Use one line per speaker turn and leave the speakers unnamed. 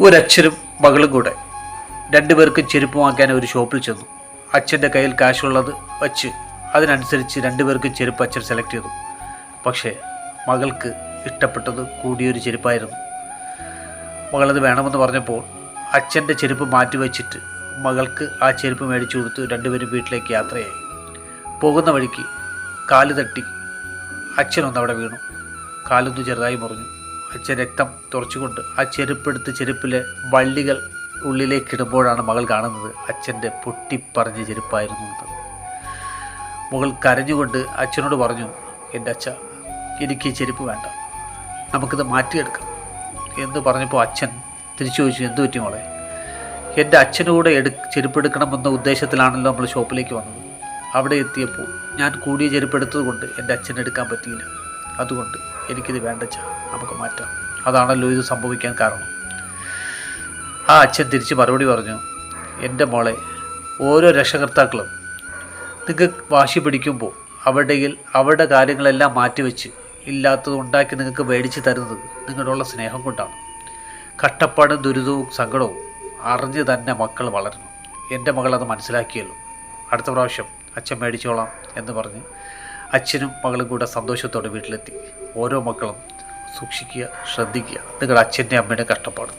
ഒരച്ഛനും മകളും കൂടെ രണ്ടുപേർക്കും ചെരുപ്പ് വാങ്ങാൻ ഒരു ഷോപ്പിൽ ചെന്നു. അച്ഛൻ്റെ കയ്യിൽ കാശുള്ളത് വച്ച് അതിനനുസരിച്ച് രണ്ടുപേർക്കും ചെരുപ്പ് അച്ഛൻ സെലക്ട് ചെയ്തു. പക്ഷേ മകൾക്ക് ഇഷ്ടപ്പെട്ടത് കൂടിയൊരു ചെരുപ്പായിരുന്നു. മകളത് വേണമെന്ന് പറഞ്ഞപ്പോൾ അച്ഛൻ്റെ ചെരുപ്പ് മാറ്റിവെച്ചിട്ട് മകൾക്ക് ആ ചെരുപ്പ് മേടിച്ചു കൊടുത്ത് രണ്ടുപേരും വീട്ടിലേക്ക് യാത്രയായി. പോകുന്ന വഴിക്ക് കാല് തട്ടി അച്ഛനൊന്ന് അവിടെ വീണു. കാലൊന്ന് ചെറുതായി മുറിഞ്ഞു. അച്ഛൻ രക്തം തുറച്ചുകൊണ്ട് ആ ചെരുപ്പെടുത്ത് ചെരുപ്പിലെ വള്ളികൾ ഉള്ളിലേക്കിടുമ്പോഴാണ് മകൾ കാണുന്നത് അച്ഛൻ്റെ പൊട്ടിപ്പറഞ്ഞ ചെരുപ്പായിരുന്നു എന്ന്. മകൾ കരഞ്ഞുകൊണ്ട് അച്ഛനോട് പറഞ്ഞു, എൻ്റെ അച്ഛ, എനിക്ക് ഈ ചെരുപ്പ് വേണ്ട, നമുക്കിത് മാറ്റിയെടുക്കാം എന്ന് പറഞ്ഞപ്പോൾ അച്ഛൻ തിരിച്ചു ചോദിച്ചു, എന്തു പറ്റി മോളെ? എൻ്റെ അച്ഛൻ്റെ കൂടെ ചെരുപ്പെടുക്കണമെന്ന ഉദ്ദേശത്തിലാണല്ലോ നമ്മൾ ഷോപ്പിലേക്ക് വന്നത്. അവിടെ എത്തിയപ്പോൾ ഞാൻ കൂടിയ ചെരുപ്പെടുത്തത് കൊണ്ട് എൻ്റെ അച്ഛനെ എടുക്കാൻ പറ്റിയില്ല. അതുകൊണ്ട് എനിക്കിത് വേണ്ട അച്ഛാ, നമുക്ക് മാറ്റാം. അതാണല്ലോ ഇത് സംഭവിക്കാൻ കാരണം. ആ അച്ഛൻ തിരിച്ച് മറുപടി പറഞ്ഞു, എൻ്റെ മോളെ, ഓരോ രക്ഷകർത്താക്കളും നിങ്ങൾക്ക് വാശി പിടിക്കുമ്പോൾ അവരുടെ കാര്യങ്ങളെല്ലാം മാറ്റിവെച്ച് ഇല്ലാത്തത് ഉണ്ടാക്കി നിങ്ങൾക്ക് മേടിച്ച് തരുന്നത് നിങ്ങളുള്ള സ്നേഹം കൊണ്ടാണ്. കഷ്ടപ്പാടും ദുരിതവും സങ്കടവും അറിഞ്ഞ് തന്നെ മക്കൾ വളരണം. എൻ്റെ മകൾ അത് മനസ്സിലാക്കിയല്ലോ. അടുത്ത പ്രാവശ്യം അച്ഛൻ മേടിച്ചോളാം എന്ന് പറഞ്ഞ് അച്ഛനും മകളും കൂടെ സന്തോഷത്തോടെ വീട്ടിലെത്തി. ഓരോ മക്കളും സൂക്ഷിക്കുക, ശ്രദ്ധിക്കുക നിങ്ങളുടെ അച്ഛൻ്റെ അമ്മയുടെ കഷ്ടപ്പാട്.